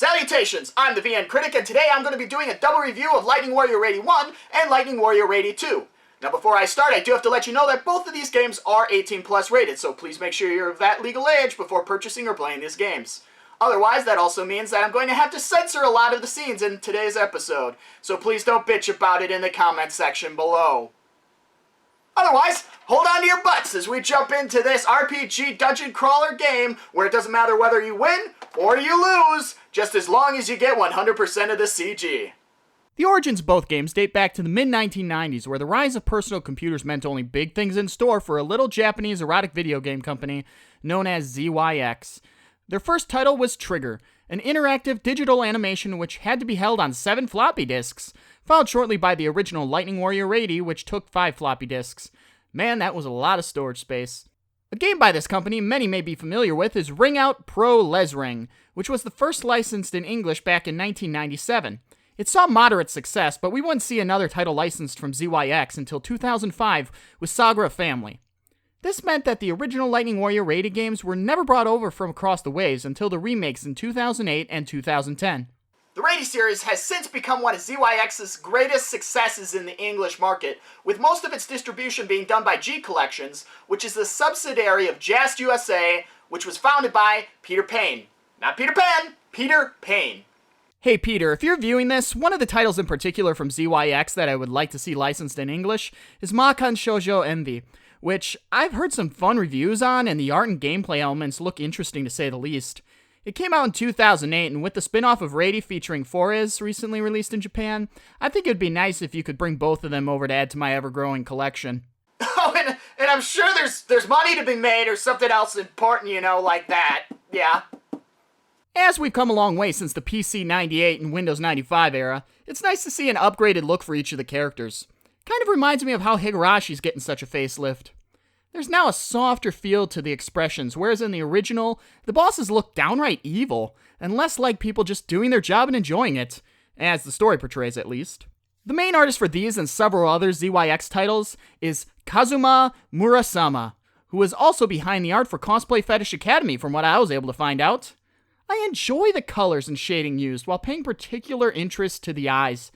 Salutations, I'm the VN Critic, and today I'm going to be doing a double review of Lighting Warrior Raidy 1 and Lighting Warrior Raidy 2. Now before I start, I do have to let you know that both of these games are 18 plus rated, so please make sure you're of that legal age before purchasing or playing these games. Otherwise, that also means that I'm going to have to censor a lot of the scenes in today's episode, so please don't bitch about it in the comment section below. Otherwise, hold on to your butts as we jump into this RPG dungeon crawler game where it doesn't matter whether you win or you lose, just as long as you get 100% of the CG. The origins of both games date back to the mid-1990s, where the rise of personal computers meant only big things in store for a little Japanese erotic video game company known as ZYX. Their first title was Trigger, an interactive digital animation which had to be held on 7 floppy disks, followed shortly by the original Lighting Warrior Raidy, which took 5 floppy disks. Man, that was a lot of storage space. A game by this company many may be familiar with is Ring Out Pro Les Ring, which was the first licensed in English back in 1997. It saw moderate success, but we wouldn't see another title licensed from ZYX until 2005 with Saga Family. This meant that the original Lighting Warrior Raidy games were never brought over from across the waves until the remakes in 2008 and 2010. The Raidy series has since become one of ZYX's greatest successes in the English market, with most of its distribution being done by G Collections, which is a subsidiary of Just USA, which was founded by Peter Payne. Not Peter Pan, Peter Payne. Hey Peter, if you're viewing this, one of the titles in particular from ZYX that I would like to see licensed in English is Makan Shoujo Envy, which I've heard some fun reviews on, and the art and gameplay elements look interesting to say the least. It came out in 2008, and with the spin-off of Raidy featuring Forez recently released in Japan, I think it would be nice if you could bring both of them over to add to my ever-growing collection. Oh, and I'm sure there's money to be made or something else important, you know, like that. Yeah. As we've come a long way since the PC 98 and Windows 95 era, it's nice to see an upgraded look for each of the characters. Kind of reminds me of how Higarashi's getting such a facelift. There's now a softer feel to the expressions, whereas in the original, the bosses look downright evil, and less like people just doing their job and enjoying it, as the story portrays at least. The main artist for these and several other ZYX titles is Kazuma Murasama, who is also behind the art for Cosplay Fetish Academy from what I was able to find out. I enjoy the colors and shading used while paying particular interest to the eyes.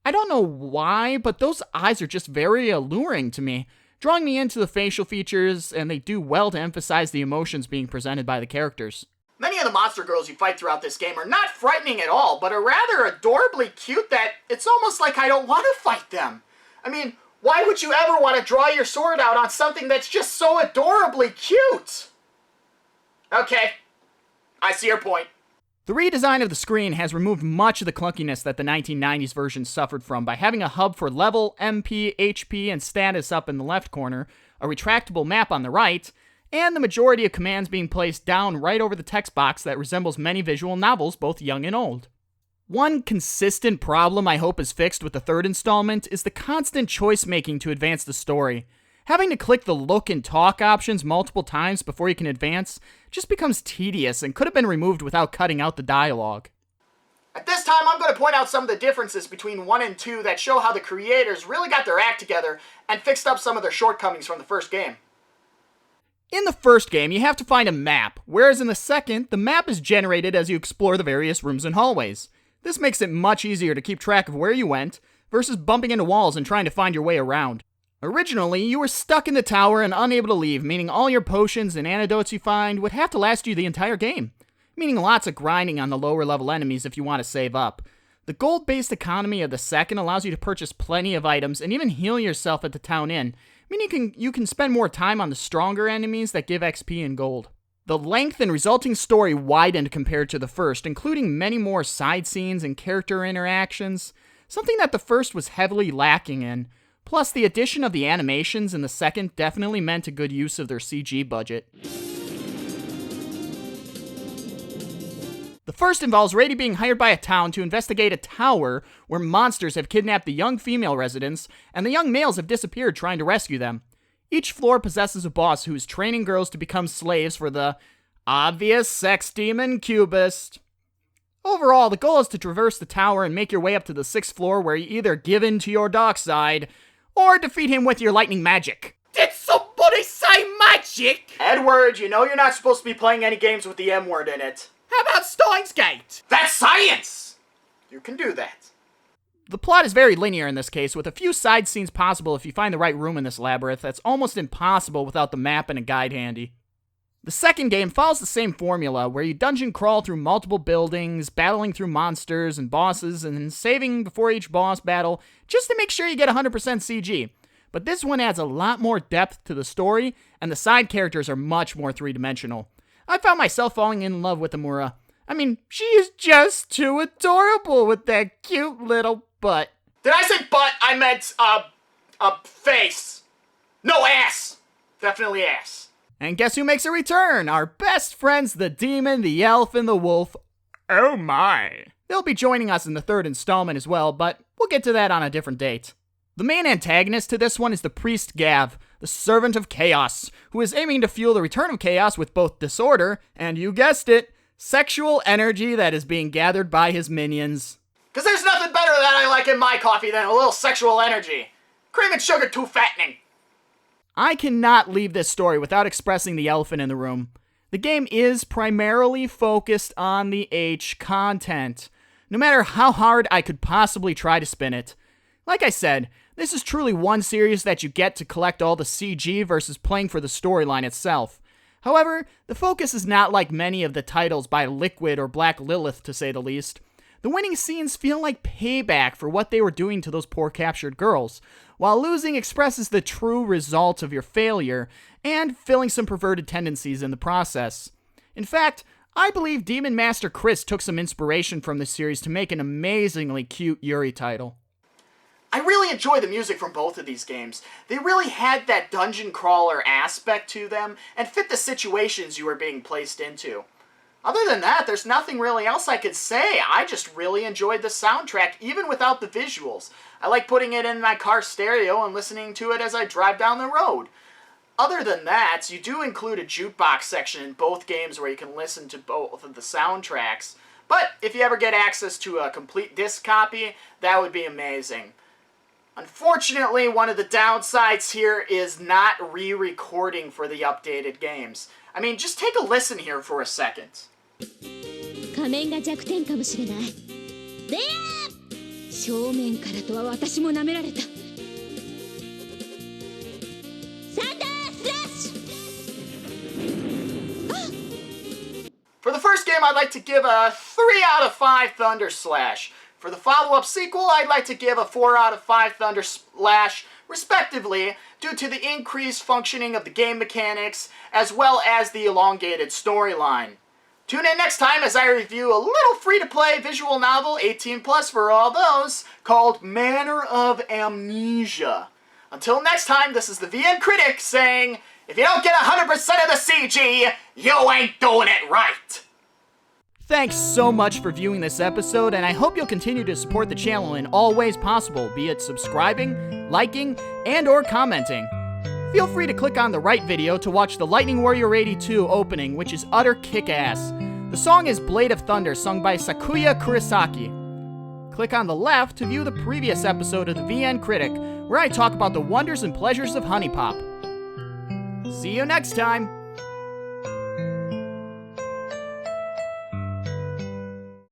I don't know why, but those eyes are just very alluring to me, drawing me into the facial features, and they do well to emphasize the emotions being presented by the characters. Many of the monster girls you fight throughout this game are not frightening at all, but are rather adorably cute that it's almost like I don't want to fight them. I mean, why would you ever want to draw your sword out on something that's just so adorably cute? Okay, I see your point. The redesign of the screen has removed much of the clunkiness that the 1990s version suffered from by having a hub for level, MP, HP, and status up in the left corner, a retractable map on the right, and the majority of commands being placed down right over the text box that resembles many visual novels, both young and old. One consistent problem I hope is fixed with the third installment is the constant choice making to advance the story. Having to click the look and talk options multiple times before you can advance just becomes tedious and could have been removed without cutting out the dialogue. At this time, I'm going to point out some of the differences between 1 and 2 that show how the creators really got their act together and fixed up some of their shortcomings from the first game. In the first game, you have to find a map, whereas in the second, the map is generated as you explore the various rooms and hallways. This makes it much easier to keep track of where you went, versus bumping into walls and trying to find your way around. Originally, you were stuck in the tower and unable to leave, meaning all your potions and antidotes you find would have to last you the entire game, meaning lots of grinding on the lower level enemies if you want to save up. The gold-based economy of the second allows you to purchase plenty of items and even heal yourself at the town inn, meaning you can spend more time on the stronger enemies that give XP and gold. The length and resulting story widened compared to the first, including many more side scenes and character interactions, something that the first was heavily lacking in. Plus, the addition of the animations in the second definitely meant a good use of their CG budget. The first involves Raidy being hired by a town to investigate a tower where monsters have kidnapped the young female residents, and the young males have disappeared trying to rescue them. Each floor possesses a boss who is training girls to become slaves for the obvious sex demon Cubist. Overall, the goal is to traverse the tower and make your way up to the 6th floor where you either give in to your dark side, or defeat him with your lightning magic. Did somebody say magic? Edward, you know you're not supposed to be playing any games with the M word in it. How about Steins Gate? That's science! You can do that. The plot is very linear in this case, with a few side scenes possible if you find the right room in this labyrinth. That's almost impossible without the map and a guide handy. The second game follows the same formula, where you dungeon crawl through multiple buildings, battling through monsters and bosses, and saving before each boss battle, just to make sure you get 100% CG. But this one adds a lot more depth to the story, and the side characters are much more three-dimensional. I found myself falling in love with Amura. I mean, she is just too adorable with that cute little butt. Did I say butt? I meant, face. No, ass. Definitely ass. And guess who makes a return? Our best friends, the demon, the elf, and the wolf. Oh my. They'll be joining us in the third installment as well, but we'll get to that on a different date. The main antagonist to this one is the priest Gav, the servant of chaos, who is aiming to fuel the return of chaos with both disorder, and you guessed it, sexual energy that is being gathered by his minions. Because there's nothing better that I like in my coffee than a little sexual energy. Cream and sugar too fattening. I cannot leave this story without expressing the elephant in the room. The game is primarily focused on the H content, no matter how hard I could possibly try to spin it. Like I said, this is truly one series that you get to collect all the CG versus playing for the storyline itself. However, the focus is not like many of the titles by Liquid or Black Lilith, to say the least. The winning scenes feel like payback for what they were doing to those poor captured girls, while losing expresses the true result of your failure, and filling some perverted tendencies in the process. In fact, I believe Demon Master Chris took some inspiration from this series to make an amazingly cute Yuri title. I really enjoy the music from both of these games. They really had that dungeon crawler aspect to them, and fit the situations you were being placed into. Other than that, there's nothing really else I could say. I just really enjoyed the soundtrack, even without the visuals. I like putting it in my car stereo and listening to it as I drive down the road. Other than that, you do include a jukebox section in both games where you can listen to both of the soundtracks. But if you ever get access to a complete disc copy, that would be amazing. Unfortunately, one of the downsides here is not re-recording for the updated games. I mean, just take a listen here for a second. 仮面が弱点かもしれない。でや正面からとは私も舐められた。サンダースラッシュ For the first game, I'd like to give a 3 out of 5 Thunder Slash. For the follow-up sequel, I'd like to give a 4 out of 5 Thunder Slash, respectively, due to the increased functioning of the game mechanics, as well as the elongated storyline. Tune in next time as I review a little free-to-play visual novel, 18+ for all those, called Manor of Amnesia. Until next time, this is the VN Critic saying, if you don't get 100% of the CG, you ain't doing it right! Thanks so much for viewing this episode, and I hope you'll continue to support the channel in all ways possible, be it subscribing, liking, and or commenting. Feel free to click on the right video to watch the Lighting Warrior Raidy 2 opening, which is utter kick-ass. The song is Blade of Thunder, sung by Sakuya Kurisaki. Click on the left to view the previous episode of the VN Critic, where I talk about the wonders and pleasures of Huniepop. See you next time!